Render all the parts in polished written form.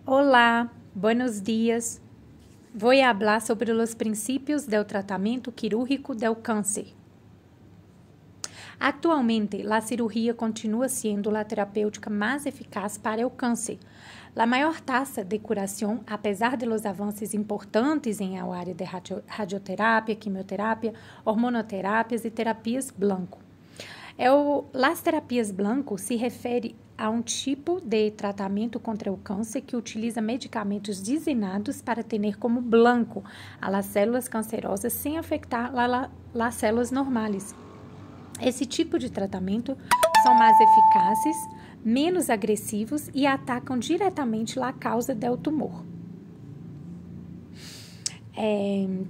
Olá, buenos dias. Voy a hablar sobre los principios del tratamiento quirúrgico del cáncer. Atualmente, a cirurgia continua sendo a terapêutica mais eficaz para o câncer. A maior taxa de curação, apesar de los avanços importantes em a área de radioterapia, quimioterapia, hormonoterapias e terapias blanco. As terapias blanco se refere a um tipo de tratamento contra o câncer que utiliza medicamentos designados para ter como blanco as células cancerosas sem afetar as células normais. Esse tipo de tratamento são mais eficazes, menos agressivos e atacam diretamente a causa do tumor.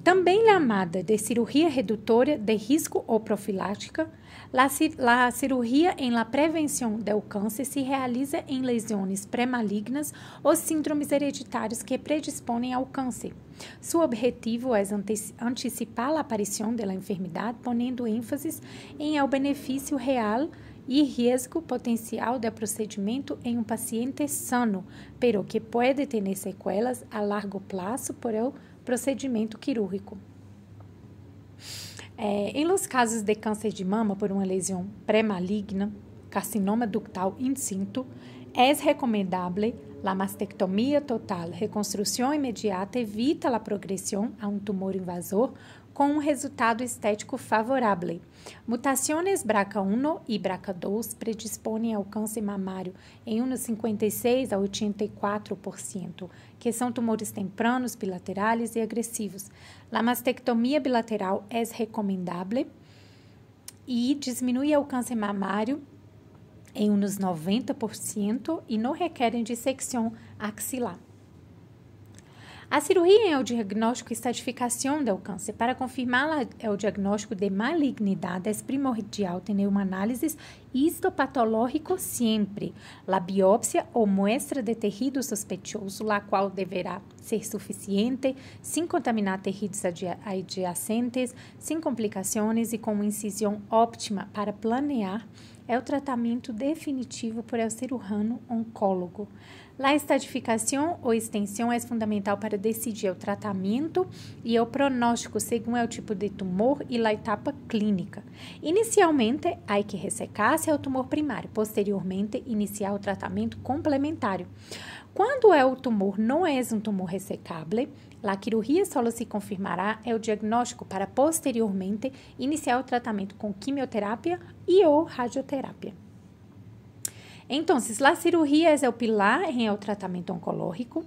Também chamada de cirurgia redutora de risco ou profilática, a cirurgia em la prevenção do câncer se realiza em lesões pré-malignas ou síndromes hereditários que predispõem ao câncer. Seu objetivo é antecipar a aparição da enfermidade, ponendo ênfase em o benefício real e risco potencial do procedimento em um paciente sano, pero que pode ter sequelas a largo prazo por el procedimento quirúrgico. Em los casos de câncer de mama por uma lesão pré-maligna, carcinoma ductal in situ, é recomendável a mastectomia total. Reconstrução imediata evita a progressão a um tumor invasor com um resultado estético favorável. Mutações BRCA1 e BRCA2 predispõem ao câncer mamário em uns 56 a 84%, que são tumores tempranos, bilaterais e agressivos. A mastectomia bilateral é recomendável e diminui o câncer mamário em uns 90% e não requerem dissecção axilar. A cirurgia é o diagnóstico e estratificação do câncer. Para confirmar o diagnóstico de malignidade, é primordial ter uma análise histopatológica sempre. A biópsia ou muestra de tecido sospechoso, a qual deverá ser suficiente, sem contaminar tecidos adjacentes, sem complicações e com uma incisão óptima para planear é o tratamento definitivo por el cirurgião oncólogo. A estratificação ou extensão é fundamental para decidir o tratamento e o pronóstico segundo o tipo de tumor e a etapa clínica. Inicialmente, há que ressecar-se o tumor primário, posteriormente, iniciar o tratamento complementar. Quando o tumor não é um tumor ressecável, a cirurgia só se confirmará o diagnóstico para posteriormente iniciar o tratamento com quimioterapia e ou radioterapia. Então, a cirurgia é o pilar em o tratamento oncológico,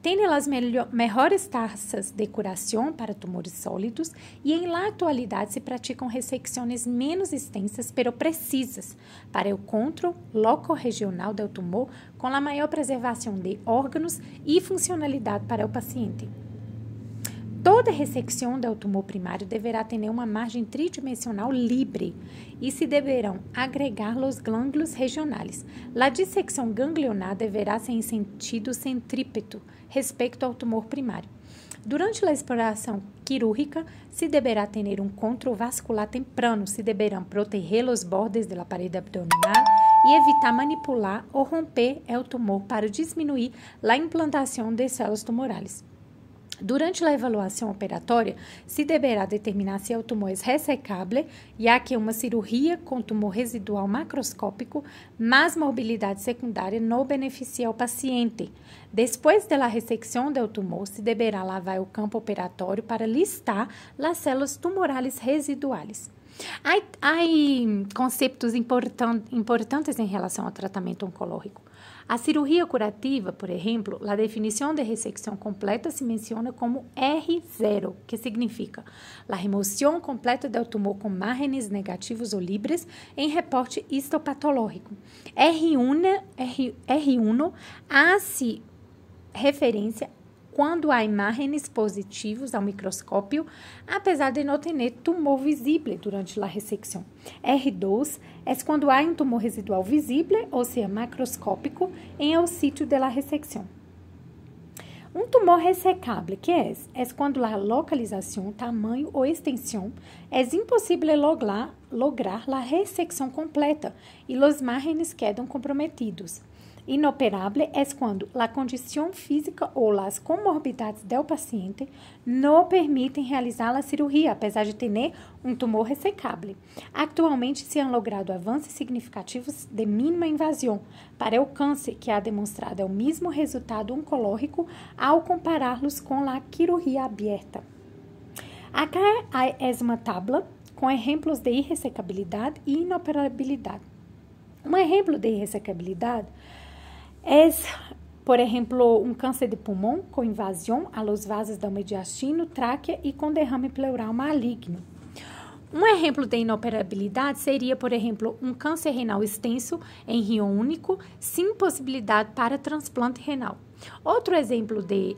tem as melhores taxas de curação para tumores sólidos e, em la atualidade, se praticam ressecções menos extensas, pero precisas, para o controle loco-regional do tumor, com a maior preservação de órgãos e funcionalidade para o paciente. Toda ressecção do tumor primário deverá ter uma margem tridimensional livre e se deverão agregar os glândulos regionais. A dissecção ganglionar deverá ser em sentido centrípeto respeito ao tumor primário. Durante a exploração quirúrgica, se deverá ter um controle vascular temprano, se deverão proteger os bordes da parede abdominal e evitar manipular ou romper o tumor para diminuir a implantação de células tumorais. Durante a avaliação operatória, se deverá determinar se o tumor é ressecável, já que uma cirurgia com tumor residual macroscópico, mas mobilidade secundária não beneficia o paciente. Depois da ressecção do tumor, se deverá lavar o campo operatório para listar as células tumorais residuais. Há conceitos importantes em relação ao tratamento oncológico. A cirurgia curativa, por exemplo, a definição de ressecção completa se menciona como R0, que significa a remoção completa do tumor com márgenes negativos ou livres em reporte histopatológico. R1 hace referência quando há imagens positivos ao microscópio, apesar de não ter tumor visível durante a ressecção. R2 é quando há um tumor residual visível, ou seja, macroscópico, em el sítio da ressecção. Um tumor ressecável, que é? É quando a localização, tamanho ou extensão é impossível lograr a ressecção completa e os márgenes quedam comprometidos. Inoperable es cuando la condición física o las comorbidades del paciente no permitem realizar a cirurgia, apesar de ter um tumor ressecável. Actualmente se han logrado avanços significativos de mínima invasão para o câncer, que ha demonstrado o mesmo resultado oncológico ao compará-los com a cirurgia aberta. Acá é uma tabla com exemplos de irressecabilidade e inoperabilidade. Um exemplo de irressecabilidade é, por exemplo, um câncer de pulmão com invasão a los vasos do mediastino, tráquea e com derrame pleural maligno. Um exemplo de inoperabilidade seria, por exemplo, um câncer renal extenso em rio único, sem possibilidade para transplante renal. Outro exemplo de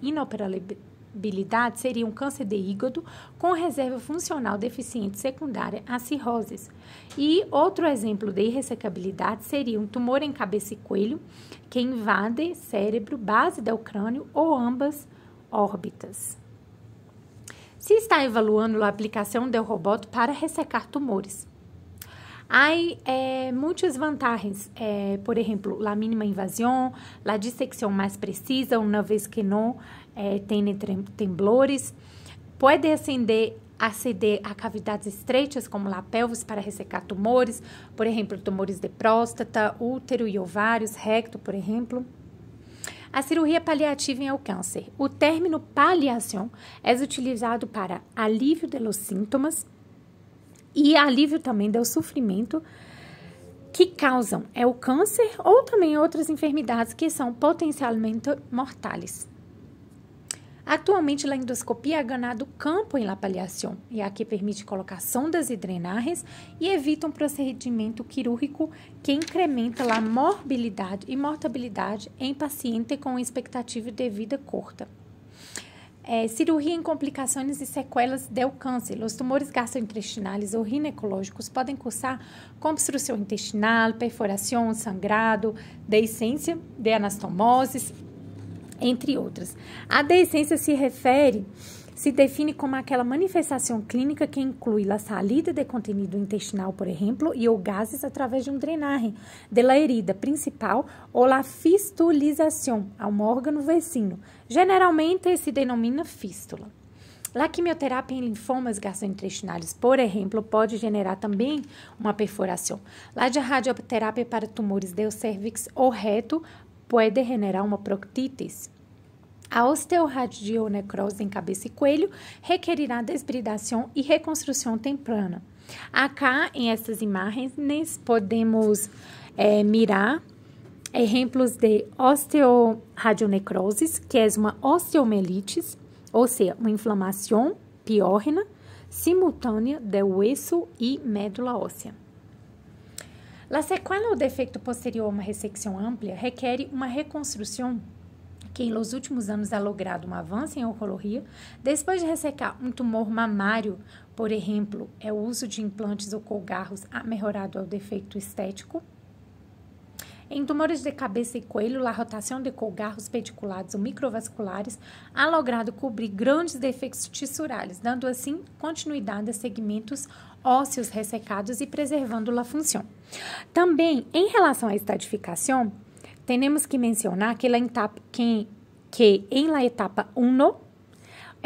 inoperabilidade seria um câncer de hígado com reserva funcional deficiente secundária a cirrose. E outro exemplo de irressecabilidade seria um tumor em cabeça e coelho que invade cérebro, base do crânio ou ambas órbitas. Se está evaluando a aplicação do robô para ressecar tumores. Há muitas vantagens, por exemplo, a mínima invasão, a dissecção mais precisa, uma vez que não tem temblores, pode aceder a cavidades estreitas, como a pelvis, para ressecar tumores, por exemplo, tumores de próstata, útero e ovários, recto, por exemplo. A cirurgia paliativa em câncer. O término paliação é utilizado para alívio dos sintomas e alívio também do sofrimento que causam o câncer ou também outras enfermidades que são potencialmente mortais. Atualmente, a endoscopia ha ganado campo em la paliação, e aqui permite colocação das drenagens e evita um procedimento quirúrgico que incrementa a morbilidade e mortabilidade em paciente com expectativa de vida curta. Cirurgia em complicações e sequelas do câncer. Os tumores gastrointestinais ou ginecológicos podem cursar com obstrução intestinal, perfuração, sangrado, deiscência de anastomoses, entre outras. A deiscência se define como aquela manifestação clínica que inclui a saída de conteúdo intestinal, por exemplo, e ou gases através de drenagem da herida principal ou a fistulização a um órgão vecino. Geralmente se denomina fístula. A quimioterapia em linfomas gastrointestinais, por exemplo, pode generar também uma perfuração. A radioterapia para tumores do cérvix ou reto pode generar uma proctitis. A osteoradionecrose em cabeça e coelho requerirá desbridação e reconstrução temprana. Acá, em essas imagens, podemos mirar exemplos de osteoradionecrose, que é uma osteomielite, ou seja, uma inflamação piórrena simultânea do osso e médula óssea. A sequela ou defeito posterior a uma ressecção ampla requer uma reconstrução que, nos últimos anos, ha logrado um avanço em oncologia. Depois de ressecar um tumor mamário, por exemplo, o uso de implantes ou colgarros ha melhorado o defeito estético. Em tumores de cabeça e coelho, a rotação de colgarros pediculados ou microvasculares ha logrado cobrir grandes defeitos tissurais, dando assim continuidade a segmentos ósseos ressecados e preservando a função. Também, em relação à estadificação, temos que mencionar que em la etapa 1,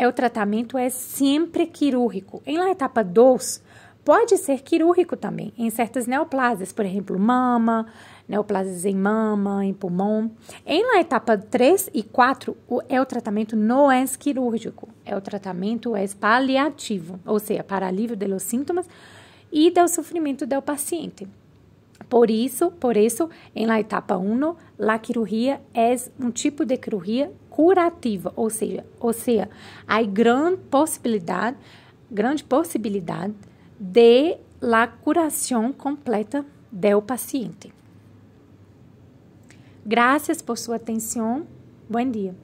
o tratamento é sempre quirúrgico. Em la etapa 2, pode ser quirúrgico também, em certas neoplasias, por exemplo, mama, neoplasias em mama, em pulmão. Em la etapa 3 e 4, o tratamento não é quirúrgico, o tratamento é paliativo, ou seja, para alívio dos sintomas e do sofrimento do paciente. Por isso, em la etapa 1, a cirurgia é um tipo de cirurgia curativa, ou seja, há grande possibilidade de la curação completa do paciente. Graças por sua atenção. Bom dia.